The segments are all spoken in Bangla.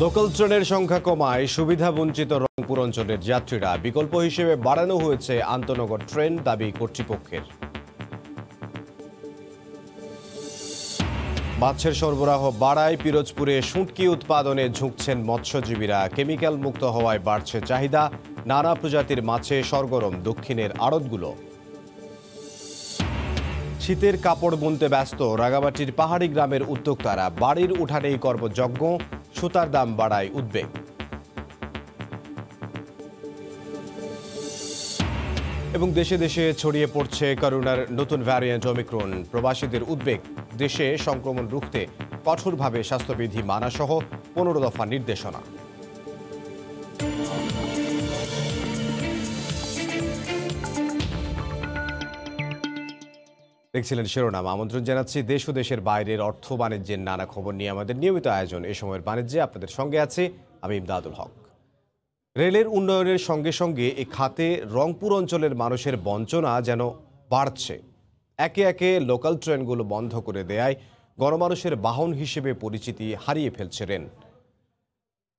লোকাল ট্রেনের সংখ্যা কমায় সুবিধাবঞ্চিত রংপুর অঞ্চলের যাত্রীরা বিকল্প হিসেবে বাড়ানো হয়েছে আন্তনগর ট্রেন, দাবি কর্তৃপক্ষের। মাছের সরবরাহ বাড়ায় পিরোজপুরে শুঁটকি উৎপাদনে ঝুঁকছেন মৎস্যজীবীরা। কেমিক্যাল মুক্ত হওয়ায় বাড়ছে চাহিদা। নানা প্রজাতির মাছে সরগরম দক্ষিণের আড়তগুলো। শীতের কাপড় বুনতে ব্যস্ত রাঙামাটির পাহাড়ি গ্রামের উদ্যোক্তারা। বাড়ির উঠানেই কর্মযজ্ঞ, সুতার দাম বাড়ায় উদ্বেগ। এবং দেশে দেশে ছড়িয়ে পড়ছে করোনার নতুন ভ্যারিয়েন্ট ওমিক্রন। প্রবাসীদের উদ্বেগ, দেশে সংক্রমণ রুখতে কঠোরভাবে স্বাস্থ্যবিধি মানা সহ 15 দফা নির্দেশনা। দেখছিলেন শিরোনাম। আমন্ত্রণ জানাচ্ছি দেশ ও দেশের বাইরের অর্থ বাণিজ্যের নানা খবর নিয়ে আমাদের নিয়মিত আয়োজন এ সময়ের বাণিজ্যে আপনাদের সঙ্গে আছি আমি ইমদাদুল হক। রেলের উন্নয়নের সঙ্গে সঙ্গে এ খাতে রংপুর অঞ্চলের মানুষের বঞ্চনা যেন বাড়ছে। একে একে লোকাল ট্রেনগুলো বন্ধ করে দেয়ায় গণমানুষের বাহন হিসেবে পরিচিতি হারিয়ে ফেলছে রেল।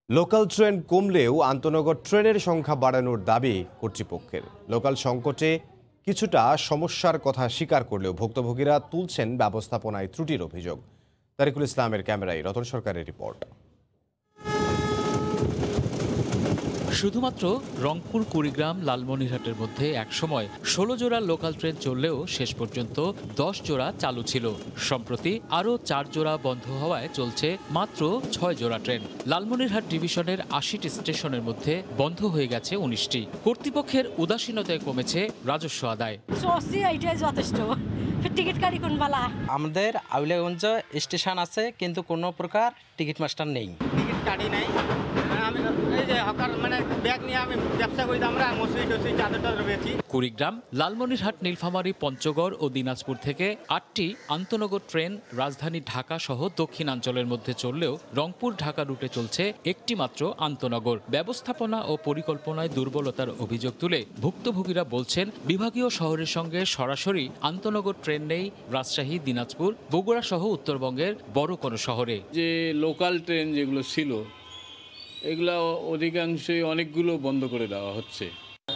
লোকাল ট্রেন কমলেও আন্তনগর ট্রেনের সংখ্যা বাড়ানোর দাবি কর্তৃপক্ষের। লোকাল সংকটে কিছুটা সমস্যার কথা স্বীকার করলেও ভুক্তভোগীরা তুলছেন ব্যবস্থাপনায় ত্রুটির অভিযোগ। তারিকুল ইসলামের ক্যামেরায় রতন সরকারের রিপোর্ট। শুধুমাত্র রংপুর, কুড়িগ্রাম, লালমনিরহাটের মধ্যে একসময় 16 জোড়া লোকাল ট্রেন চললেও শেষ পর্যন্ত 10 জোড়া চালু ছিল। সম্প্রতি আরও 4 জোড়া বন্ধ হওয়ায় চলছে মাত্র 6 জোড়া ট্রেন। লালমনিরহাট ডিভিশনের 80টি স্টেশনের মধ্যে বন্ধ হয়ে গেছে 19টি। কর্তৃপক্ষের উদাসীনতায় কমেছে রাজস্ব আদায়। যথেষ্ট টিকিট কাটি কোন বালা। আমাদের আউলিয়াগঞ্জ স্টেশন আছে, কিন্তু কোনো প্রকার টিকিট মাস্টার নেই। টিকিট কাটি নাই। আমি এই যে হকার মানে ব্যাগ নিয়ে আমি ব্যবসা করি, আমরা মসুরি টসুরি চাদর বেচি। কুড়িগ্রাম, লালমনিরহাট, নীলফামারী, পঞ্চগড় ও দিনাজপুর থেকে 8টি আন্তনগর ট্রেন রাজধানী ঢাকা সহ দক্ষিণাঞ্চলের মধ্যে চললেও রংপুর ঢাকা রুটে চলছে একটি মাত্র আন্তনগর। ব্যবস্থাপনা ও পরিকল্পনায় দুর্বলতার অভিযোগ তুলে ভুক্তভোগীরা বলছেন, বিভাগীয় শহরের সঙ্গে সরাসরি আন্তনগর ট্রেন নেই রাজশাহী, দিনাজপুর, বগুড়া সহ উত্তরবঙ্গের বড় কোনো শহরে। যে লোকাল ট্রেন যেগুলো ছিল এগুলো অধিকাংশই অনেকগুলো বন্ধ করে দেওয়া হচ্ছে।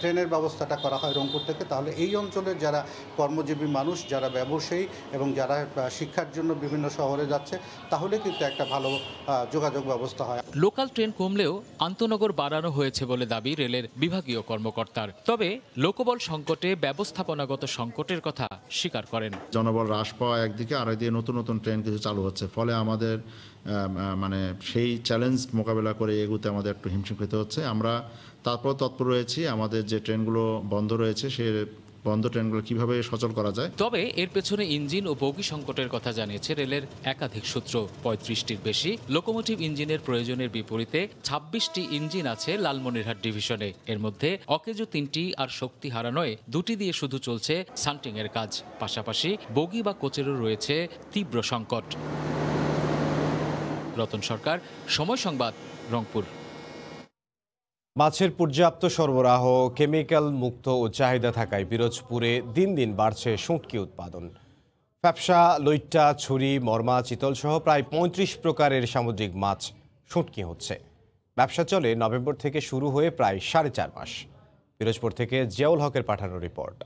ট্রেনের ব্যবস্থাটা করা হয় রংপুর থেকে, তাহলে এই অঞ্চলের যারা কর্মজীবী মানুষ, যারা ব্যবসায়ী এবং যারা শিক্ষার জন্য বিভিন্ন শহরে যাচ্ছে, তাহলে কিন্তু একটা ভালো যোগাযোগ ব্যবস্থা হয়। লোকাল ট্রেন কমলেও আন্তনগর বাড়ানো হয়েছে বলে দাবি রেলের বিভাগীয় কর্মকর্তার। তবে লোকবল সংকটে ব্যবস্থাপনাগত সংকটের কথা স্বীকার করেন। জনবল হ্রাস পাওয়া একদিকে, আর একদিকে নতুন নতুন ট্রেন কিছু চালু হচ্ছে, ফলে আমাদের মানে সেই চ্যালেঞ্জ মোকাবেলা করে এগুতে আমাদের একটু হিমশিম খেতে হচ্ছে। আমরা তারপর তৎপর রয়েছি আমাদের যে ট্রেনগুলো বন্ধ রয়েছে সে বন্ধ ট্রেনগুলো কিভাবে সচল করা যায়। তবে এর পেছনে ইঞ্জিন ও বগি সংকটের কথা জানিয়েছে রেলের একাধিক সূত্র। 35টির বেশি লোকোমোটিভ ইঞ্জিনের প্রয়োজনের বিপরীতে 26টি ইঞ্জিন আছে লালমনিরহাট ডিভিশনে। এর মধ্যে অকেজো 3টি আর শক্তি হারানোয় 2টি দিয়ে শুধু চলছে সান্টিং এর কাজ। পাশাপাশি বগি বা কোচেরও রয়েছে তীব্র সংকট। রতন সরকার, সময় সংবাদ, রংপুর। মাছের পর্যাপ্ত সরবরাহ, কেমিক্যাল মুক্ত ও চাহিদা থাকায় পিরোজপুরে দিন দিন বাড়ছে শুঁটকি উৎপাদন। ফ্যাপসা, লইট্টা, ছুরি, মরমা, চিতল সহ প্রায় 35 প্রকারের সামুদ্রিক মাছ শুঁটকি হচ্ছে। ব্যবসা চলে নভেম্বর থেকে শুরু হয়ে প্রায় 4.5 মাস। পিরোজপুর থেকে জিয়াউল হকের পাঠানো রিপোর্ট।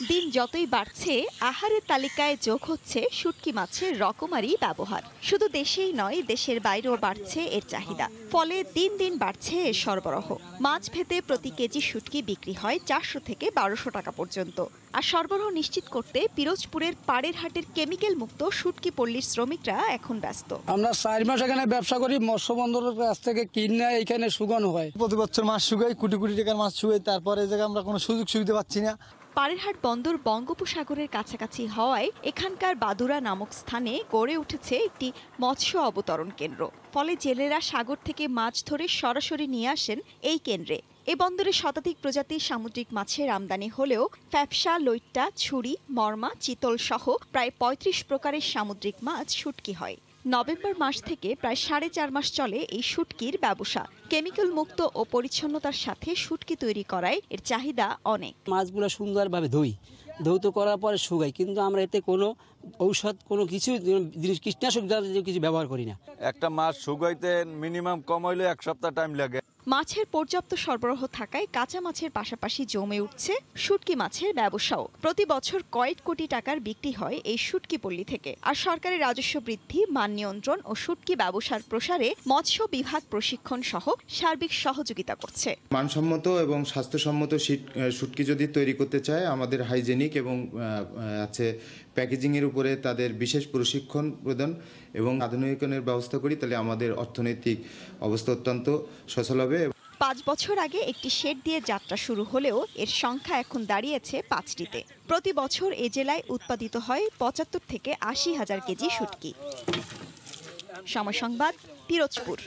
দিন যতই বাড়ছে আহারের তালিকায় যোগ হচ্ছে শুটকি মাছের রকমারি ব্যবহার। শুধু দেশেই নয়, দেশের বাইরেও বাড়ছে এর চাহিদা। ফলে দিন দিন বাড়ছে এর সরবরাহ। মাছ ভেদে প্রতি কেজি শুটকি বিক্রি হয় 400 থেকে 1200 টাকা পর্যন্ত। আর সরবরাহ নিশ্চিত করতে পিরোজপুরের পাড়ের হাটের কেমিক্যাল মুক্ত শুটকি পল্লীর শ্রমিকরা এখন ব্যস্ত। আমরা 4 মাস এখানে ব্যবসা করি, মৎস্য বন্দরের কাছ থেকে কিনে এখানে শুকানো হয়। প্রতি বছর মাছ শুকাই, কোটি কোটি টাকার মাছ শুকাই, তারপরে এই জায়গায় আমরা কোনো সুযোগ সুবিধা পাচ্ছি না। পাড়েরহাট বন্দর বঙ্গোপসাগরের কাছাকাছি হওয়ায় এখানকার বাদুরা নামক স্থানে গড়ে উঠেছে একটি মৎস্য অবতরণ কেন্দ্র। ফলে জেলেরা সাগর থেকে মাছ ধরে সরাসরি নিয়ে আসেন এই কেন্দ্রে। এ বন্দরে শতাধিক প্রজাতির সামুদ্রিক মাছের আমদানি হলেও ফ্যাপসা, লইট্টা, ছুরি, মরমা, চিতল সহ প্রায় 35 প্রকারের সামুদ্রিক মাছ শুটকি হয়। নভেম্বর মাস থেকে প্রায় 4.5 মাস চলে এই শুটকির ব্যবসা। কেমিক্যাল মুক্ত ও পরিচ্ছন্নতার সাথে শুটকি তৈরি করায় এর চাহিদা অনেক। মাছগুলো সুন্দরভাবে ধুই, ধৌত করার পরে শুকাই, কিন্তু আমরা এতে কোনো ঔষধ কোনো কিছু কীটনাশক জাতীয় কিছু ব্যবহার করি না। একটা মাছ শুকাইতে মিনিমাম কম হইলে 1 সপ্তাহ টাইম লাগে। মাছের পর্যাপ্ত সরবরাহ থাকায় কাঁচা মাছের পাশাপাশি জমে উঠছে শুটকি মাছের ব্যবসাও। প্রতি বছর কয়েক কোটি টাকার বিক্রি হয় এই শুটকি পল্লী থেকে। আর সরকারি রাজস্ব বৃদ্ধি, মান নিয়ন্ত্রণ ও শুটকি ব্যবসার প্রসারে মৎস্য বিভাগ প্রশিক্ষণ সহ সার্বিক সহযোগিতা করছে। মানসম্মত এবং স্বাস্থ্যসম্মত শুটকি যদি তৈরি করতে চায়, আমাদের হাইজেনিক এবং আছে প্যাকেজিংয়ের উপরে তাদের বিশেষ প্রশিক্ষণ প্রদান এবং আধুনিকরণের ব্যবস্থা করি, তাহলে আমাদের অর্থনৈতিক অবস্থা অত্যন্ত সচল হবে। 5 বছর আগে একটি শেড দিয়ে যাত্রা শুরু হলেও এর সংখ্যা এখন দাঁড়িয়েছে 5টিতে। প্রতি বছর এ জেলায় উৎপাদিত হয় 75 থেকে 80 হাজার কেজি শুটকি। সময় সংবাদ, পিরোজপুর।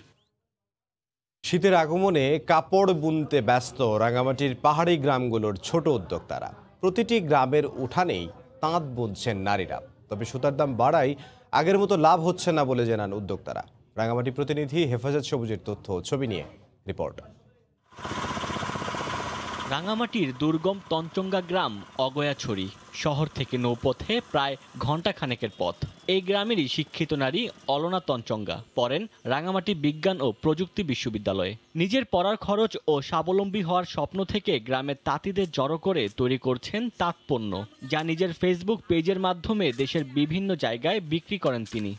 শীতের আগমনে কাপড় বুনতে ব্যস্ত রাঙামাটির পাহাড়ি গ্রামগুলোর ছোট উদ্যোক্তারা। প্রতিটি গ্রামের উঠানেই তাঁত বুনছেন নারীরা। তবে সুতার দাম বাড়ায় আগের মতো লাভ হচ্ছে না বলে জানান উদ্যোক্তারা। রাঙামাটি প্রতিনিধি হেফাজত সবুজের তথ্য ছবি নিয়ে রিপোর্ট। রাঙামাটির দুর্গম তঞ্চঙ্গা গ্রাম অগয়াছড়ি শহর থেকে নৌপথে প্রায় ঘণ্টাখানেকের পথ। এই গ্রামেরই শিক্ষিত নারী অলনা তঞ্চঙ্গা পড়েন রাঙামাটি বিজ্ঞান ও প্রযুক্তি বিশ্ববিদ্যালয়ে। নিজের পড়ার খরচ ও স্বাবলম্বী হওয়ার স্বপ্ন থেকে গ্রামের তাঁতিদের জড়ো করে তৈরি করছেন তাঁত পণ্য, যা নিজের ফেসবুক পেজের মাধ্যমে দেশের বিভিন্ন জায়গায় বিক্রি করেন তিনি।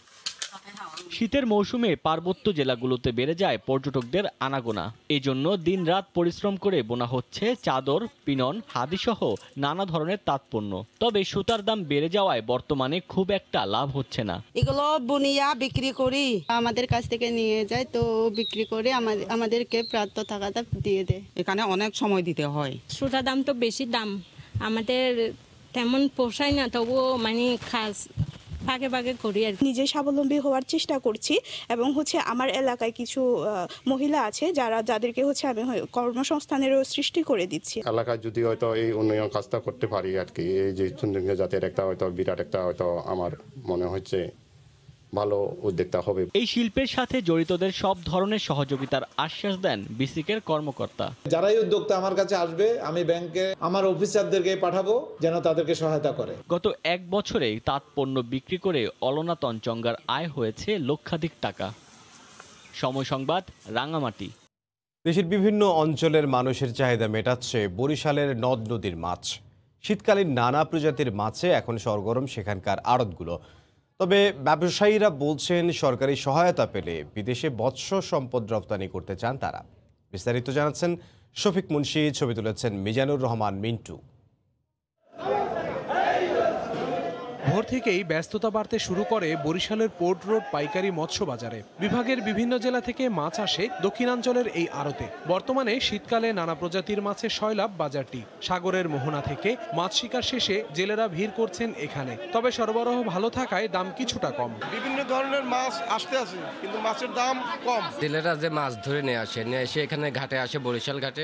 শীতের মৌসুমে পার্বত্য জেলাগুলোতে বেড়ে যায় পর্যটকদের আনাগোনা। এজন্য দিনরাত পরিশ্রম করে বোনা হচ্ছে চাদর, পিনন, হাদিসহ নানা ধরনের তাঁতপণ্য। তবে সুতার দাম বেড়ে যাওয়ায় বর্তমানে খুব একটা লাভ হচ্ছে না। এগুলো বুনিয়া বিক্রি করি, আমাদের কাছ থেকে নিয়ে যায়, তো বিক্রি করে আমাদেরকে প্রাপ্ত টাকাটা দিয়ে দেয়। এখানে অনেক সময় দিতে হয়। সুতার দাম তো বেশি দাম, আমাদের তেমন পোষায় না, তবুও মানে খাস ভাগে ভাগে করি আর নিজে স্বাবলম্বী হওয়ার চেষ্টা করছি। এবং আমার এলাকায় কিছু মহিলা আছে যাদেরকে আমি কর্মসংস্থানেরও সৃষ্টি করে দিচ্ছি। এলাকায় যদি হয়তো এই উন্নয়ন কাজটা করতে পারি আর কি, এই যে চুনচুঙ্গা জাতের একটা হয়তো বিরাট একটা হয়তো আমার মনে হচ্ছে ভালো উদ্যোক্তা হবে। এই শিল্পের সাথে জড়িতদের সব ধরনের সহযোগিতার আশ্বাস দেন বিসিকের কর্মকর্তা। যারাই উদ্যোক্তা আমার কাছে আসবে, আমি ব্যাংকে আমার অফিসারদেরকে পাঠাবো যেন তাদেরকে সহায়তা করে। গত 1 বছরেই তাঁত পণ্য বিক্রি করে অলনা তঞ্চঙ্গার আয় হয়েছে লক্ষাধিক টাকা। সময় সংবাদ, রাঙামাটি। দেশের বিভিন্ন অঞ্চলের মানুষের চাহিদা মেটাচ্ছে বরিশালের নদ নদীর মাছ। শীতকালীন নানা প্রজাতির মাছে এখন সরগরম সেখানকার আড়তগুলো। তবে ব্যবসায়ীরা বলছেন সরকারি সহায়তা পেলে বিদেশে মৎস্য সম্পদ রপ্তানি করতে চান তারা। বিস্তারিত জানাচ্ছেন শফিক মুন্সি, ছবি তুলেছেন মিজানুর রহমান মিন্টু। ভোর থেকেই ব্যস্ততা বাড়তে শুরু করে বরিশালের পোর্ট রোড পাইকারি মৎস্য বাজারে। বিভাগের বিভিন্ন জেলা থেকে মাছ আসে দক্ষিণাঞ্চলের এই আড়তে। বর্তমানে শীতকালে নানা প্রজাতির মাছের সয়লাভ বাজারটি। সাগরের মোহনা থেকে মাছ শিকার শেষে জেলেরা ভিড় করছেন এখানে। তবে সরবরাহ ভালো থাকায় দাম কিছুটা কম। বিভিন্ন ধরনের মাছ আসতে আছে, কিন্তু মাছের দাম কম। জেলেরা যে মাছ ধরে নিয়ে এসে এখানে ঘাটে আসে, বরিশাল ঘাটে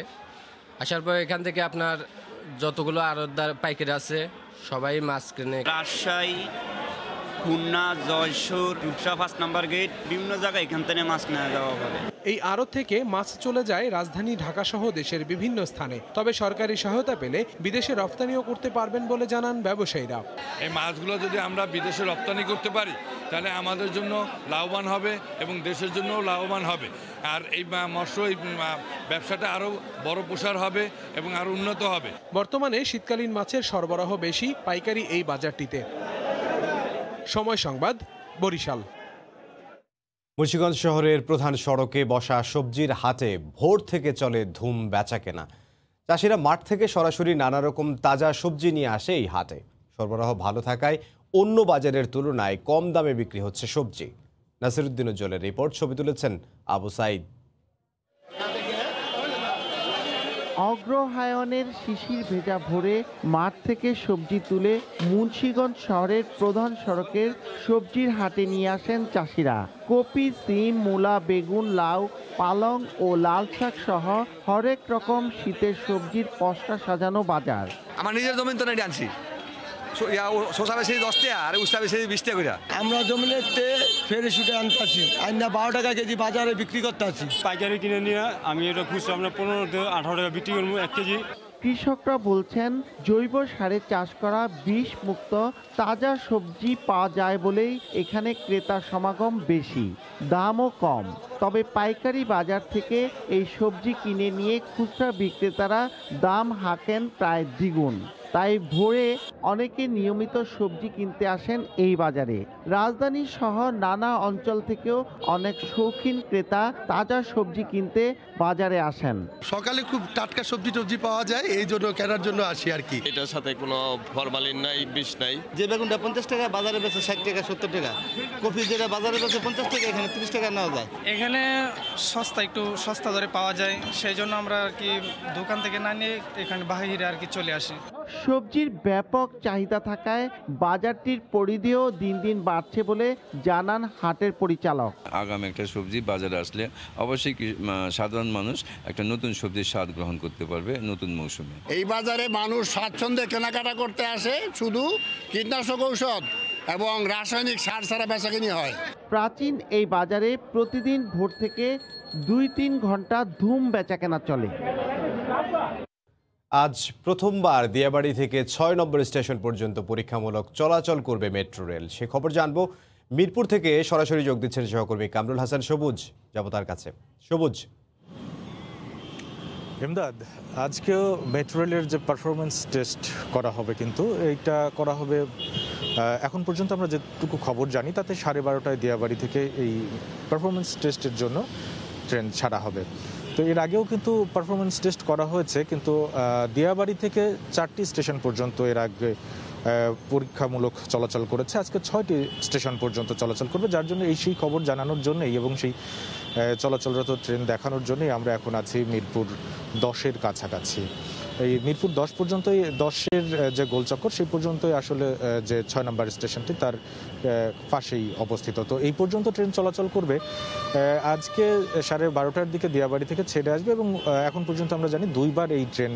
আসার পর এখান থেকে আপনার যতগুলো আড়তদার পাইকারি আছে সবাই মাছ কিনে। রাজশাহী, খুলনা, জয়পুর, রূপসা 5 নম্বর গেট, বিভিন্ন জায়গায় এখান থেকে মাছ নেওয়া যাওয়া হবে। এই আড়ত থেকে মাছ চলে যায় রাজধানী ঢাকা সহ দেশের বিভিন্ন স্থানে। তবে সরকারি সহায়তা পেলে বিদেশে রপ্তানিও করতে পারবেন বলে জানান ব্যবসায়ীরা। এই মাছগুলো যদি আমরা বিদেশে রপ্তানি করতে পারি তাহলে আমাদের জন্য লাভবান হবে এবং দেশের জন্যও লাভবান হবে। আর এই মৎস্য ব্যবসাটা আরও বড় প্রসার হবে এবং আরও উন্নত হবে। বর্তমানে শীতকালীন মাছের সরবরাহ বেশি পাইকারি এই বাজারটিতে। সময় সংবাদ, বরিশাল। মুন্সিগঞ্জ শহরের প্রধান সড়কে বসা সবজির হাটে ভোর থেকে চলে ধুম বেচাকেনা। চাষিরা মাঠ থেকে সরাসরি নানা রকম তাজা সবজি নিয়ে আসে এই হাটে। সরবরাহ ভালো থাকায় অন্য বাজারের তুলনায় কম দামে বিক্রি হচ্ছে সবজি। নাসিরউদ্দিন উজ্জ্বলের রিপোর্ট, ছবি তুলেছেন আবু সাইদ। অগ্রহায়ণের শিশির ভেজা ভোরে মাঠ থেকে সবজি তুলে মুন্সিগঞ্জ শহরের প্রধান সড়কের সবজির হাটে নিয়ে আসেন চাষিরা। কপি, সিম, মূলা, বেগুন, লাউ, পালং ও লাল শাক সহ হরেক রকম শীতের সবজির পসরা সাজানো বাজার। আমার নিজের জমিন তো নাই আনছি, শসা বেশি 10 টাকা আর উস্তা বেশি 20 টাকা করে। আমরা জমিনেতে ফেরে শুটে আনতেছি, আইনা 12 টাকা কেজি বাজারে বিক্রি করতে আছি। পাইকারি কিনে নিয়ে আমি এটা খুচরা আমরা 15 থেকে 18 টাকা বিক্রি করবো 1 কেজি। কৃষকরা বলছেন জৈব সারে চাষ করা বিষ মুক্ত তাজা সবজি পাওয়া যায় বলেই এখানে ক্রেতার সমাগম বেশি, দামও কম। তবে পাইকারি বাজার থেকে এই সবজি কিনে নিয়ে খুচরা বিক্রেতারা দাম হাঁকেন প্রায় দ্বিগুণ। তাই ভোরে অনেকে নিয়মিত সবজি কিনতে আসেন এই বাজারে। রাজধানী সহ নানা অঞ্চল থেকেও অনেক শৌখিন ক্রেতা তাজা সবজি কিনতে বাজারে আসেন। সকালে খুব টাটকা সবজি টবজি পাওয়া যায়, এই জন্য কেনার জন্য আসি আর কি। এটার সাথে কোনো ফরমালিন নাই, বিষ নাই। যে বেগুনটা 50 টাকা বাজারে বেচে 60 টাকা 70 টাকা, কফি যেটা বাজারে বেচে 50 টাকা এখানে 30 টাকা নেওয়া যায়। এখানে একটু সস্তা দরে পাওয়া যায়, সেই জন্য আমরা আর কি দোকান থেকে না নিয়ে এখানে বাহিরে আর কি চলে আসি। সবজির ব্যাপক চাহিদা থাকায় বাজারটির পরিধিও দিন দিন বাড়ছে বলে জানান হাটের পরিচালক। আগামী একটা সবজি বাজারে আসলে অবশ্যই সাধারণ মানুষ একটা নতুন সবজির স্বাদ গ্রহণ করতে পারবে নতুন মৌসুমে। এই বাজারে মানুষ স্বাচ্ছন্দ্যে কেনাকাটা করতে আসে, শুধু কীটনাশক ঔষধ এবং রাসায়নিক সার ছাড়া বেচাকেনি হয়। প্রাচীন এই বাজারে প্রতিদিন ভোর থেকে 2-3 ঘন্টা ধুম বেচাকেনা চলে। আজ প্রথমবার দিয়াবাড়ি থেকে 6 নম্বর স্টেশন পর্যন্ত পরীক্ষামূলক চলাচল করবে মেট্রো রেল। সে খবর জানবো মিরপুর থেকে সরাসরি যোগ দিচ্ছেন সহকর্মী কামরুল হাসান সবুজ। যাব তার কাছে। সবুজ, এমদাদ, আজকেও মেট্রো রেলের যে পারফরমেন্স টেস্ট করা হবে, কিন্তু এইটা করা হবে এখন পর্যন্ত আমরা যেটুকু খবর জানি তাতে 12:30টায় দিয়াবাড়ি থেকে এই পারফরমেন্স টেস্টের জন্য ট্রেন ছাড়া হবে। তো এর আগেও কিন্তু পারফরমেন্স টেস্ট করা হয়েছে, কিন্তু দিয়াবাড়ি থেকে 4টি স্টেশন পর্যন্ত এর আগে পরীক্ষামূলক চলাচল করেছে। আজকে 6টি স্টেশন পর্যন্ত চলাচল করবে, যার জন্য সেই খবর জানানোর জন্যই এবং সেই চলাচলরত ট্রেন দেখানোর জন্যই আমরা এখন আছি মিরপুর 10-এর কাছাকাছি। এই মিরপুর 10 পর্যন্তই, 10-এর যে গোলচক্কর সেই পর্যন্তই আসলে যে 6 নম্বর স্টেশনটি তার পাশেই অবস্থিত। তো এই পর্যন্ত ট্রেন চলাচল করবে। আজকে 12:30টার দিকে দিয়াবাড়ি থেকে ছেড়ে আসবে এবং এখন পর্যন্ত আমরা জানি 2বার এই ট্রেন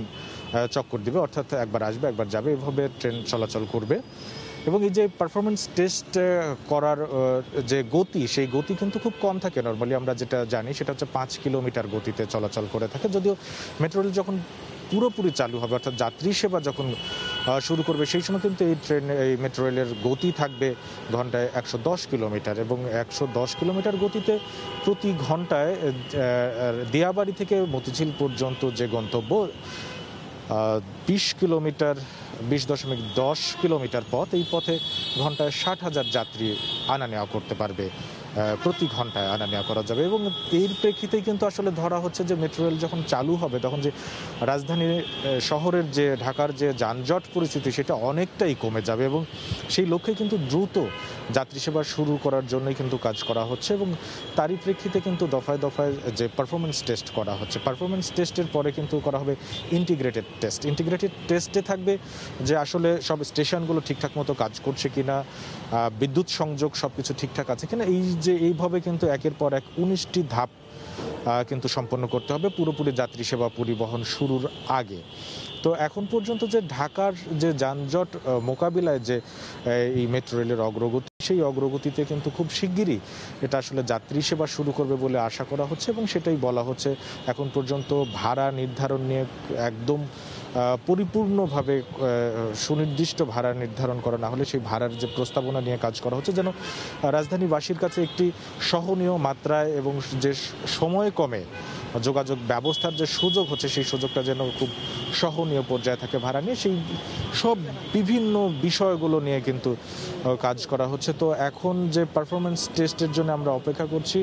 চক্কর দিবে, অর্থাৎ একবার আসবে একবার যাবে, এভাবে ট্রেন চলাচল করবে। এবং এই যে পারফরমেন্স টেস্ট করার যে গতি, সেই গতি কিন্তু খুব কম থাকে। নর্মালি আমরা যেটা জানি সেটা হচ্ছে 5 কিলোমিটার গতিতে চলাচল করে থাকে। যদিও মেট্রো রেল যখন পুরোপুরি চালু হবে, অর্থাৎ যাত্রী সেবা যখন শুরু করবে, সেই সময় কিন্তু এই মেট্রো রেলের গতি থাকবে ঘন্টায় 110 কিলোমিটার এবং 110 কিলোমিটার গতিতে প্রতি ঘন্টায় দিয়াবাড়ি থেকে মতিঝিল পর্যন্ত যে গন্তব্য 20.10 কিলোমিটার পথ, এই পথে ঘন্টায় 60,000 যাত্রী আনা নেওয়া করতে পারবে, প্রতি ঘন্টায় আনা নেওয়া করা যাবে। এবং এর প্রেক্ষিতেই কিন্তু আসলে ধরা হচ্ছে যে মেট্রো রেল যখন চালু হবে তখন যে রাজধানী শহরের যে ঢাকার যে যানজট পরিস্থিতি সেটা অনেকটাই কমে যাবে এবং সেই লক্ষ্যে কিন্তু দ্রুত যাত্রী সেবা শুরু করার জন্যই কিন্তু কাজ করা হচ্ছে এবং তারই প্রেক্ষিতে কিন্তু দফায় দফায় যে পারফরমেন্স টেস্ট করা হচ্ছে। পারফরমেন্স টেস্টের পরে কিন্তু করা হবে ইন্টিগ্রেটেড টেস্ট। ইন্টিগ্রেটেড টেস্টে থাকবে যে আসলে সব স্টেশনগুলো ঠিকঠাক মতো কাজ করছে কিনা, বিদ্যুৎ সংযোগ সব কিছু ঠিকঠাক আছে কিনা, এইভাবে কিন্তু একের পর এক 19টি ধাপ কিন্তু সম্পন্ন করতে হবে পুরোপুরি যাত্রী সেবা পরিবহন শুরুর আগে। তো এখন পর্যন্ত যে ঢাকার যে যানজট মোকাবিলায় যে এই মেট্রো রেলের অগ্রগতি, সেই অগ্রগতিতে কিন্তু খুব শিগগিরই এটা আসলে যাত্রী সেবা শুরু করবে বলে আশা করা হচ্ছে এবং সেটাই বলা হচ্ছে। এখন পর্যন্ত ভাড়া নির্ধারণ নিয়ে একদম পরিপূর্ণভাবে সুনির্দিষ্ট ভাড়া নির্ধারণ করা না হলে সেই ভাড়ার যে প্রস্তাবনা নিয়ে কাজ করা হচ্ছে যেন রাজধানীবাসীর কাছে একটি সহনীয় মাত্রায় এবং যে সময় কমে যোগাযোগ ব্যবস্থার যে সুযোগ হচ্ছে সেই সুযোগটা যেন খুব সহনীয় পর্যায়ে থাকে ভাড়া নিয়ে, সেই সব বিভিন্ন বিষয়গুলো নিয়ে কিন্তু কাজ করা হচ্ছে। তো এখন যে পারফরমেন্স টেস্টের জন্য আমরা অপেক্ষা করছি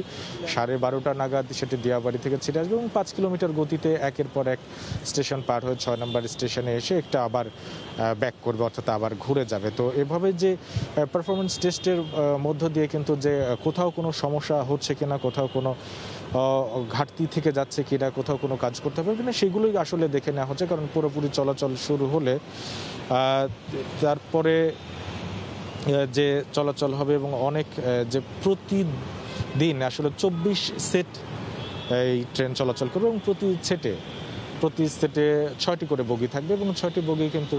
12:30টা নাগাদ সেটি দিয়াবাড়ি থেকে ছেড়ে আসবে এবং 5 কিলোমিটার গতিতে একের পর এক স্টেশন পার হয়ে 6 নম্বর স্টেশনে এসে একটা আবার ব্যাক করবে, অর্থাৎ আবার ঘুরে যাবে। তো এভাবে যে পারফরমেন্স টেস্টের মধ্য দিয়ে কিন্তু যে কোথাও কোনো সমস্যা হচ্ছে কিনা, কোথাও কোনো ঘাটতি থেকে যাচ্ছে কিনা, কোথাও কোনো কাজ করতে হবে কিনা, সেগুলোই আসলে দেখে নেওয়া হচ্ছে। কারণ পুরোপুরি চলাচল শুরু হলে তারপরে যে চলাচল হবে এবং অনেক যে প্রতিদিন আসলে 24 সেট এই ট্রেন চলাচল করবে এবং প্রতি সেটে 6টি করে বগি থাকবে এবং 6টি বগি কিন্তু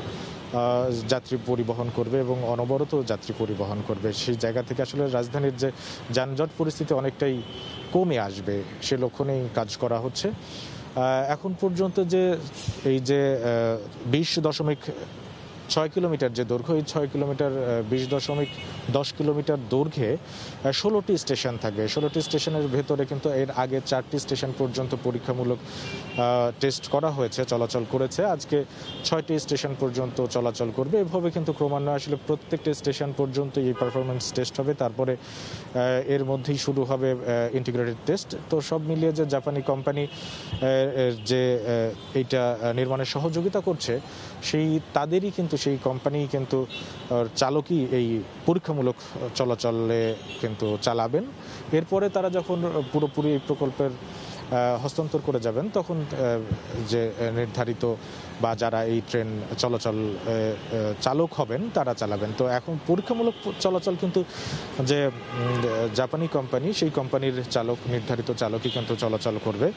যাত্রী পরিবহন করবে এবং অনবরত যাত্রী পরিবহন করবে। সেই জায়গা থেকে আসলে রাজধানীর যে যানজট পরিস্থিতি অনেকটাই কমে আসবে সে লক্ষ্যেই কাজ করা হচ্ছে। এখন পর্যন্ত যে এই যে 20.6 কিলোমিটার যে দৈর্ঘ্য, এই 6 কিলোমিটার 20.10 কিলোমিটার দৈর্ঘ্যে 16টি স্টেশন থাকবে। 16টি স্টেশনের ভেতরে কিন্তু এর আগে 4টি স্টেশন পর্যন্ত পরীক্ষামূলক টেস্ট করা হয়েছে, চলাচল করেছে। আজকে 6টি স্টেশন পর্যন্ত চলাচল করবে। এভাবে কিন্তু ক্রমান্বয়ে আসলে প্রত্যেকটি স্টেশন পর্যন্ত এই পারফরমেন্স টেস্ট হবে, তারপরে এর মধ্যেই শুরু হবে ইন্টিগ্রেটেড টেস্ট। তো সব মিলিয়ে যে জাপানি কোম্পানি যে এইটা নির্মাণের সহযোগিতা করছে, তাদেরই কিন্তু সেই কোম্পানি কিন্তু চালকই এই পরীক্ষামূলক চলাচলে কিন্তু চালাবেন। এরপরে তারা যখন পুরোপুরি এই প্রকল্পের হস্তান্তর করে যাবেন, তখন যে নির্ধারিত বা যারা এই ট্রেন চলাচল চালক হবেন তারা চালাবেন। তো এখন পরীক্ষামূলক চলাচল কিন্তু যে জাপানি কোম্পানি, সেই কোম্পানির চালক, নির্ধারিত চালকই কিন্তু চলাচল করবে।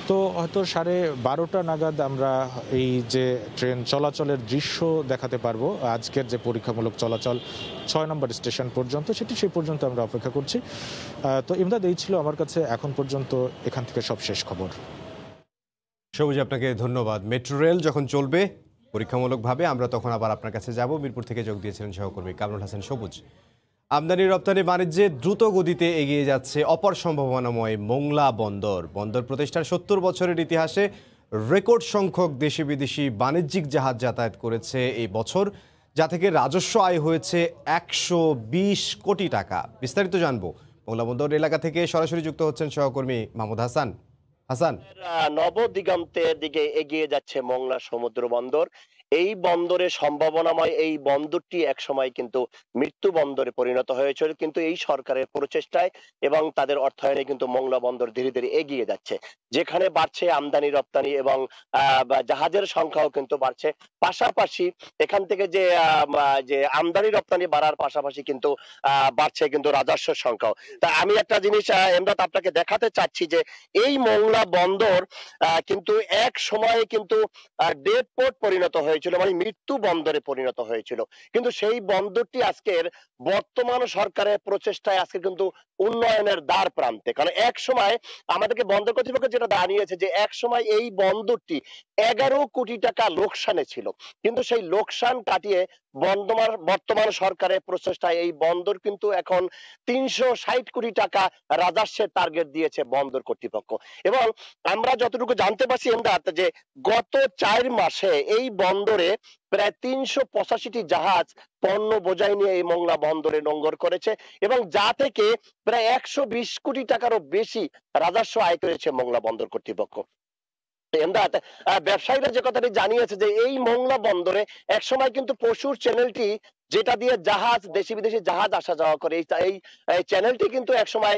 তো হয়তো 12:30 নাগাদ আমরা এই যে ট্রেন চলাচলের দৃশ্য দেখাতে পারবো। আজকের যে পরীক্ষামূলক চলাচল 6 নম্বর স্টেশন পর্যন্ত, সেই পর্যন্ত আমরা অপেক্ষা করছি। তো ইমদাদ, এই ছিল আমার কাছে এখন পর্যন্ত এখান থেকে সব শেষ খবর। সবুজ, আপনাকে ধন্যবাদ। মেট্রো রেল যখন চলবে পরীক্ষামূলকভাবে, আমরা তখন আবার আপনার কাছে যাব। মিরপুর থেকে যোগ দিয়েছিলেন সহকর্মী কামরুল হাসান সবুজ। আমদানি রপ্তানি বাণিজ্যে দ্রুত গতিতে এগিয়ে যাচ্ছে অপার সম্ভাবনাময় মোংলা বন্দর। বন্দর প্রতিষ্ঠার 70 বছরের ইতিহাসে রেকর্ড সংখ্যক দেশি বিদেশি বাণিজ্যিক জাহাজ যাতায়াত করেছে এই বছর, যা থেকে রাজস্ব আয় হয়েছে 120 কোটি টাকা। বিস্তারিত জানবো মোংলা বন্দর এলাকা থেকে সরাসরি যুক্ত হচ্ছেন সহকর্মী মাহমুদ হাসান। হাসান, নবদিগন্তের দিকে এগিয়ে যাচ্ছে মোংলা সমুদ্র বন্দর। এই বন্দরে সম্ভাবনাময় এই বন্দরটি একসময় কিন্তু মৃত্যু বন্দরে পরিণত হয়েছিল, কিন্তু এই সরকারের প্রচেষ্টায় এবং তাদের অর্থায়নে কিন্তু মোংলা বন্দর ধীরে ধীরে এগিয়ে যাচ্ছে। যেখানে বাড়ছে আমদানি রপ্তানি এবং জাহাজের সংখ্যাও কিন্তু বাড়ছে। পাশাপাশি এখান থেকে যে আমদানি রপ্তানি বাড়ার পাশাপাশি কিন্তু বাড়ছে কিন্তু রাজস্বের সংখ্যাও। তা আমি একটা জিনিস এমদাদ আপনাকে দেখাতে চাচ্ছি যে এই মোংলা বন্দর কিন্তু এক সময়ে কিন্তু ডেড পোর্ট পরিণত হয়েছিল, মানে মৃত্যু বন্দরে পরিণত হয়েছিল। কিন্তু সেই বন্দরটি আজকের বর্তমান সরকারের প্রচেষ্টায় আজকে কিন্তু উন্নয়নের দ্বার প্রান্তে। কারণ এক সময় আমাদেরকে বন্দর কর্তৃপক্ষ যেটা জানিয়েছে যে এক সময় এই বন্দরটি 11 কোটি টাকা লোকসানে ছিল, কিন্তু সেই লোকসান কাটিয়ে বর্তমান সরকারের প্রচেষ্টায় এই বন্দর কিন্তু এখন 360 কোটি টাকা রাজস্বের টার্গেট দিয়েছে বন্দর কর্তৃপক্ষ। এবং আমরা যতটুকু জানতে পারছি এমদাদ যে গত 4 মাসে এই বন্দরে প্রায় 385টি জাহাজ পণ্য বোঝাই নিয়ে এই মোংলা বন্দরে নোঙ্গর করেছে, এবং যা থেকে প্রায় 120 কোটি টাকারও বেশি রাজস্ব আয় করেছে মোংলা বন্দর কর্তৃপক্ষ। ব্যবসায়ীরা যে কথাটি জানিয়েছে যে এই মোংলা বন্দরে একসময় কিন্তু পশুর চ্যানেলটি, যেটা দিয়ে জাহাজ, দেশি বিদেশি জাহাজ আসা যাওয়া করে, এই চ্যানেলটি কিন্তু একসময়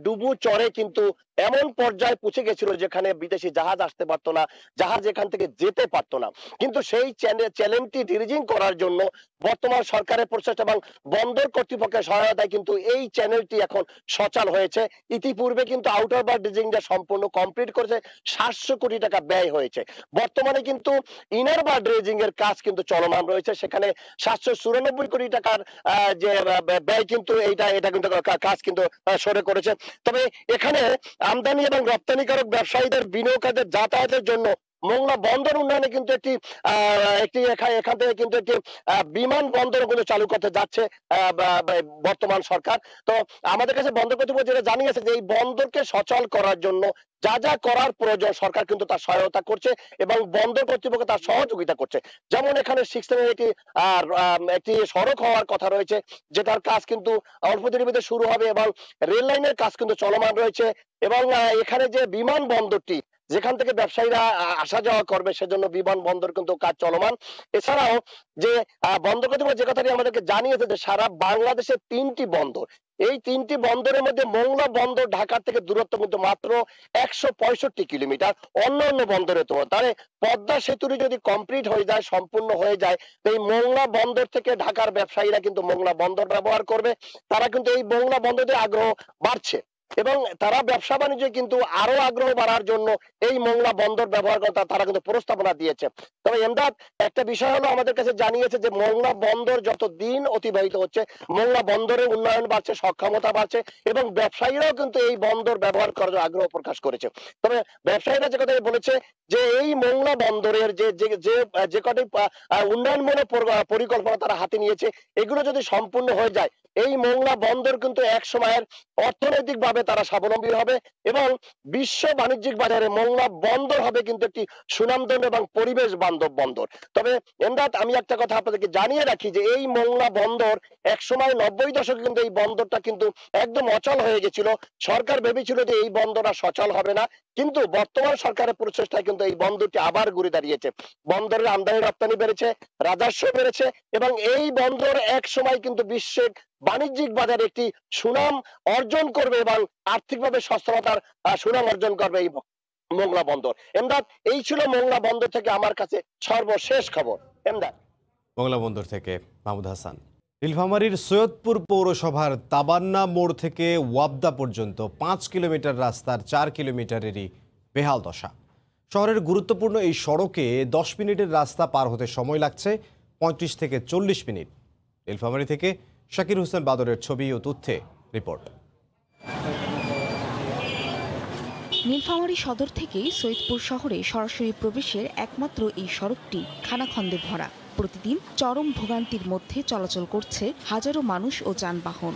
ডুবু চরে কিন্তু এমন পর্যায়ে পৌঁছে গেছিল যেখানে বিদেশি জাহাজ আসতে পারতো না, জাহাজ এখান থেকে যেতে পারতো না। কিন্তু সেই চ্যানেলটি ড্রিজিং করার জন্য বর্তমান সরকারের প্রচেষ্টা এবং বন্দর কর্তৃপক্ষের সহায়তায় কিন্তু এই চ্যানেলটি এখন সচল হয়েছে। ইতিপূর্বে কিন্তু আউটার বার ড্রিজিংটা সম্পূর্ণ কমপ্লিট করেছে, 700 কোটি টাকা ব্যয় হয়েছে। বর্তমানে কিন্তু ইনার বার ড্রেজিং এর কাজ কিন্তু চলমান রয়েছে, সেখানে 794 কোটি টাকার যে ব্যয় কিন্তু এটা কিন্তু কাজ কিন্তু সরে করেছে। তবে এখানে আমদানি এবং রপ্তানিকারক ব্যবসায়ীদের বিনিয়োগকারীদের যাতায়াতের জন্য মোংলা বন্দর উন্নয়নে কিন্তু এখান থেকে কিন্তু একটি বিমান বন্দর কিন্তু চালু করতে যাচ্ছে বর্তমান সরকার। তো আমাদের কাছে বন্দর কর্তৃপক্ষ যেটা জানিয়েছে যে এই বন্দরকে সচল করার জন্য যা যা করার প্রয়োজন সরকার কিন্তু তার সহায়তা করছে এবং বন্দর কর্তৃপক্ষ তার সহযোগিতা করছে। যেমন এখানে 6 লেনের একটি সড়ক হওয়ার কথা রয়েছে, যেটার কাজ কিন্তু অল্প দিনের মধ্যে শুরু হবে, এবং রেল লাইনের কাজ কিন্তু চলমান রয়েছে। এবং এখানে যে বিমান বন্দরটি, যেখান থেকে ব্যবসায়ীরা আসা যাওয়া করবে, সেজন্য বিমান বন্দর কিন্তু কাজ চলমান। এছাড়াও যে বন্দর কর্তৃপক্ষ যে কথাটি আমাদেরকে জানিয়েছে যে সারা বাংলাদেশে 3টি বন্দর, এই 3টি বন্দরের মধ্যে মোংলা বন্দর ঢাকা থেকে দূরত্ব কিন্তু মাত্র 165 কিলোমিটার। অন্যান্য বন্দরে তো তাহলে পদ্মা সেতুটি যদি কমপ্লিট হয়ে যায়, সম্পূর্ণ হয়ে যায়, এই মোংলা বন্দর থেকে ঢাকার ব্যবসায়ীরা কিন্তু মোংলা বন্দর ব্যবহার করবে। তারা কিন্তু এই মোংলা বন্দরে আগ্রহ বাড়ছে। এবং তারা ব্যবসা বাণিজ্যে কিন্তু আরো আগ্রহ বাড়ার জন্য এই মোংলা বন্দর ব্যবহার করে তারা কিন্তু প্রস্তাবনা দিয়েছে। তবে এমদাদ একটা বিষয় হলো আমাদের কাছে জানিয়েছে যে মোংলা বন্দর যত দিন অতিবাহিত হচ্ছে মোংলা বন্দরের উন্নয়ন বাড়ছে, সক্ষমতা বাড়ছে এবং ব্যবসায়ীরাও কিন্তু এই বন্দর ব্যবহার করার আগ্রহ প্রকাশ করেছে। তবে ব্যবসায়ীরা যে কথা বলেছে যে এই মোংলা বন্দরের যে কটি উন্নয়নমূলক পরিকল্পনা তারা হাতে নিয়েছে এগুলো যদি সম্পূর্ণ হয়ে যায় এই মোংলা বন্দর কিন্তু এক সময়ের অর্থনৈতিক ভাবে তারা স্বাবলম্বী হবে এবং বিশ্ব বাণিজ্যিক বাজারে মোংলা বন্দর হবে কিন্তু একটি সুনামধন্য এবং পরিবেশ বান্ধব বন্দর। তবে এমদাদ আমি একটা কথা আপনাদেরকে জানিয়ে রাখি যে এই মোংলা বন্দর এক সময় 90 দশকে কিন্তু এই বন্দরটা কিন্তু একদম অচল হয়ে গেছিল। সরকার ভেবেছিল যে এই বন্দর আর সচল হবে না, কিন্তু বর্তমান সরকারের প্রচেষ্টায় কিন্তু এই বন্দরটি আবার ঘুরে দাঁড়িয়েছে। বন্দরের আমদানি রপ্তানি বেড়েছে, রাজস্ব বেড়েছে এবং এই বন্দর এক সময় কিন্তু বিশ্বের বাণিজ্যিক বাজারে একটি সুনাম অর্জন করবে এবং আর্থিকভাবে সচ্ছলতার সুনাম অর্জন করবে এই মোংলা বন্দর। এমদাদ, এই ছিল মোংলা বন্দর থেকে আমার কাছে সর্বশেষ খবর। এমদাদ, মোংলা বন্দর থেকে মাহমুদ হাসান। নীলফামারীর সৈয়দপুর পৌরসভার তাবান্না মোড় থেকে ওয়াবদা পর্যন্ত 5 কিলোমিটার রাস্তার 4 কিলোমিটারেরই বেহাল দশা। শহরের গুরুত্বপূর্ণ এই সড়কে 10 মিনিটের রাস্তা পার হতে সময় লাগছে 35 থেকে 40 মিনিট। নীলফামারী থেকে শাকির হোসেন বাদরের ছবি ও তথ্যে রিপোর্ট। নীলফামারী সদর থেকেই সৈয়দপুর শহরে সরাসরি প্রবেশের একমাত্র এই সড়কটি খানাখন্দে ভরা। প্রতিদিন চরম ভোগান্তির মধ্যে চলাচল করছে হাজারো মানুষ ও যানবাহন।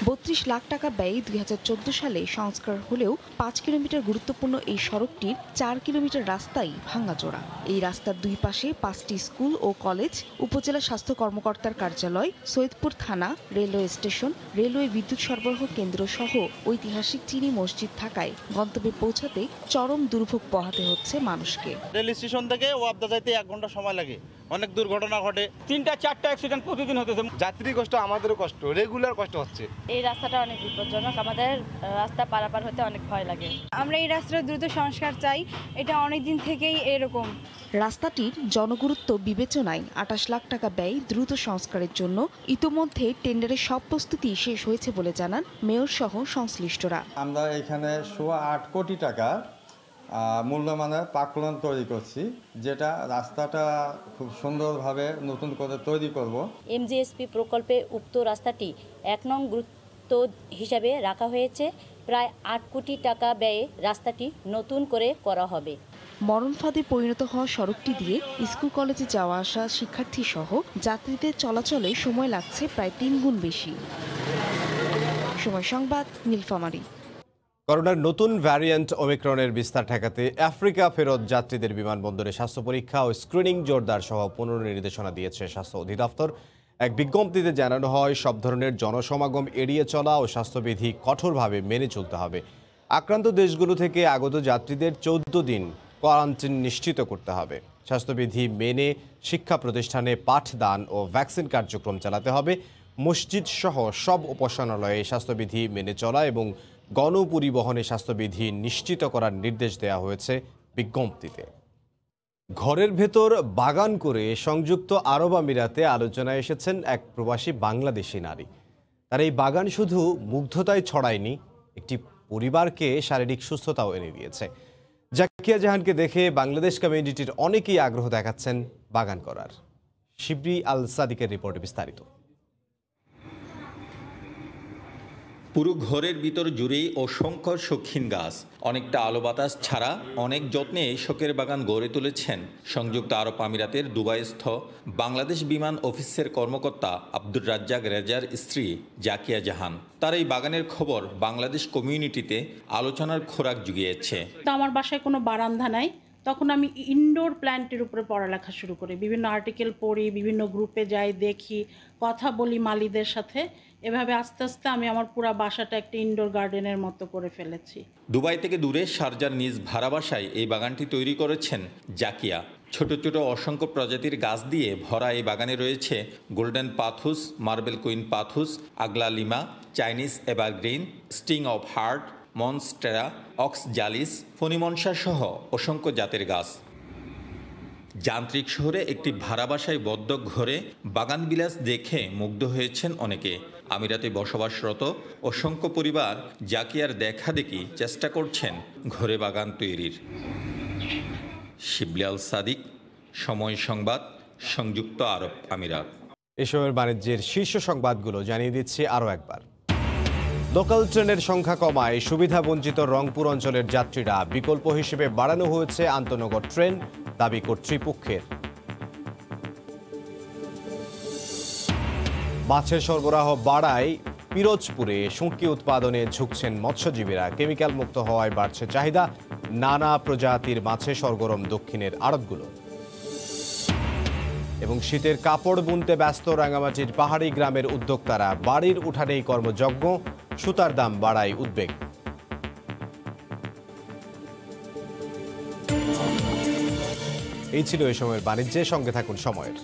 32 লাখ টাকা ব্যয়ে 2014 সালে সংস্কার হলেও 5 কিলোমিটার গুরুত্বপূর্ণ এই সড়কটির 4 কিলোমিটার রাস্তাই ভাঙাচোরা। এই রাস্তার দুই পাশে 5টি স্কুল ও কলেজ, উপজেলা স্বাস্থ্য কর্মকর্তার কার্যালয়, সৈয়দপুর থানা, রেলওয়ে স্টেশন, রেলওয়ে বিদ্যুৎ সরবরাহ কেন্দ্র সহ ঐতিহাসিক চিনি মসজিদ থাকায় গন্তব্যে পৌঁছাতে চরম দুর্ভোগ পোহাতে হচ্ছে মানুষকে। রেল স্টেশন থেকে ওয়াবদা যাইতে 1 ঘন্টা সময় লাগে। অনেক দুর্ঘটনা ঘটে, 3-4টা অ্যাক্সিডেন্ট প্রতিদিন হতেছে। যাত্রী কষ্ট, আমাদেরও কষ্ট, রেগুলার কষ্ট হচ্ছে। এই রাস্তাটা অনেক বিপজ্জনক, আমাদের রাস্তা পারাপার হতে অনেক ভয় লাগে। আমরা এই রাস্তার দ্রুত সংস্কার চাই, এটা অনেক দিন থেকেই এরকম। রাস্তাটির জনগুরুত্ব বিবেচনায় 28 লাখ টাকা ব্যয় দ্রুত সংস্কারের জন্য ইতোমধ্যে টেন্ডারের সব প্রস্তুতি শেষ হয়েছে বলে জানান মেয়র সহ সংশ্লিষ্টরা। আমরা এখানে 8 কোটি টাকা মূল্যমানের পাকলন তৈরি করছি, যেটা রাস্তাটা খুব সুন্দরভাবে নতুন করে তৈরি করব। এমজিএসপি প্রকল্পে উক্ত রাস্তাটি 1 নং গুরুত্ব হিসাবে রাখা হয়েছে। প্রায় 8 কোটি টাকা ব্যয়ে রাস্তাটি নতুন করে করা হবে। মরণ ফাঁদে পরিণত হওয়া সড়কটি দিয়ে স্কুল কলেজে যাওয়া আসা শিক্ষার্থী সহ যাত্রীদের চলাচলে সময় লাগছে প্রায় 3 গুণ বেশি। সময় সংবাদ, নীলফামারী। করোনার নতুন ভ্যারিয়েন্ট ওমিক্রনের বিস্তার ঠেকাতে আফ্রিকা ফেরত যাত্রীদের বিমানবন্দরে স্বাস্থ্য পরীক্ষা ও স্ক্রিনিং জোরদার সহ পুনর্নির্দেশনা দিয়েছে স্বাস্থ্য অধিদপ্তর। এক বিজ্ঞপ্তিতে জানানো হয়, সব ধরনের জনসমাগম এড়িয়ে চলা ও স্বাস্থ্যবিধি কঠোরভাবে মেনে চলতে হবে। আক্রান্ত দেশগুলো থেকে আগত যাত্রীদের 14 দিন কোয়ারেন্টাইন নিশ্চিত করতে হবে। স্বাস্থ্যবিধি মেনে শিক্ষা প্রতিষ্ঠানে পাঠদান ও ভ্যাকসিন কার্যক্রম চালাতে হবে। মসজিদ সহ সব উপাসনালয়ে স্বাস্থ্যবিধি মেনে চলা এবং গণপরিবহনে স্বাস্থ্যবিধি নিশ্চিত করার নির্দেশ দেওয়া হয়েছে বিজ্ঞপ্তিতে। ঘরের ভেতর বাগান করে সংযুক্ত আরব আমিরাতে আলোচনায় এসেছেন এক প্রবাসী বাংলাদেশি নারী। তার এই বাগান শুধু মুগ্ধতায় ছড়ায়নি, একটি পরিবারকে শারীরিক সুস্থতাও এনে দিয়েছে। জাকিয়া জাহানকে দেখে বাংলাদেশ কমিউনিটির অনেকেই আগ্রহ দেখাচ্ছেন বাগান করার। শিবরি আল সাদিকের রিপোর্টে বিস্তারিত। পুরো ঘরের ভিতর জুড়েই অসংখ্য শৌখিন গাছ, অনেকটা আলো বাতাস ছাড়া অনেক যত্নে শখের বাগান গড়ে তুলেছেন সংযুক্ত আরব আমিরাতের দুবাইস্থ বাংলাদেশ বিমান অফিসের কর্মকর্তা আব্দুর রাজ্জাক রেজার স্ত্রী জাকিয়া জাহান। তার এই বাগানের খবর বাংলাদেশ কমিউনিটিতে আলোচনার খোরাক জুগিয়েছে। আমার বাসায় কোনো বারান্দা নাই, তখন আমি ইনডোর প্ল্যান্টের উপরে পড়ালেখা শুরু করি। বিভিন্ন আর্টিকেল পড়ি, বিভিন্ন গ্রুপে যাই, দেখি, কথা বলি মালিদের সাথে। এভাবে আস্তে আস্তে আমি আমার পুরো বাসাটা একটা ইনডোর গার্ডেনের মতো করে ফেলেছি। দুবাই থেকে দূরে শারজার নিজ ভাড়া বাসায় এই বাগানটি তৈরি করেছেন জাকিয়া। ছোট ছোট অসংখ্য প্রজাতির গাছ দিয়ে ভরা এই বাগানে রয়েছে golden pothos, marble queen pothos, aglaonema, Chinese evergreen, string of heart, monstera, oxalis, ফণিমনসা সহ অসংখ্য জাতের গাছ। যান্ত্রিক শহরে একটি ভাড়া বাসায় বদ্ধ ঘরে বাগান বিলাস দেখে মুগ্ধ হয়েছেন অনেকে। আমিরাতে বসবাসরত অসংখ্য পরিবার জাকিয়ার দেখাদেখি চেষ্টা করছেন ঘরে বাগান তৈরির। শিবলি আল সাদিক, সময় সংবাদ, সংযুক্ত আরব আমিরাত। এসময়ের বাণিজ্যের শীর্ষ সংবাদগুলো জানিয়ে দিচ্ছি আরও একবার। লোকাল ট্রেনের সংখ্যা কমায় সুবিধাবঞ্চিত রংপুর অঞ্চলের যাত্রীরা বিকল্প হিসেবে বাড়ানো হয়েছে আন্তনগর ট্রেন, দাবি কর্তৃপক্ষের। মাছের সরবরাহ বাড়ায় পিরোজপুরে শুঁটকি উৎপাদনে ঝুঁকছেন মৎস্যজীবীরা। কেমিক্যাল মুক্ত হওয়ায় বাড়ছে চাহিদা, নানা প্রজাতির মাছের সরগরম দক্ষিণের আড়তগুলো। এবং শীতের কাপড় বুনতে ব্যস্ত রাঙামাটির পাহাড়ি গ্রামের উদ্যোক্তারা, বাড়ির উঠানেই কর্মযজ্ঞ, সুতার দাম বাড়ায় উদ্বেগ। এই ছিল এই সময়ের বাণিজ্যের সঙ্গে থাকুন সময়ের।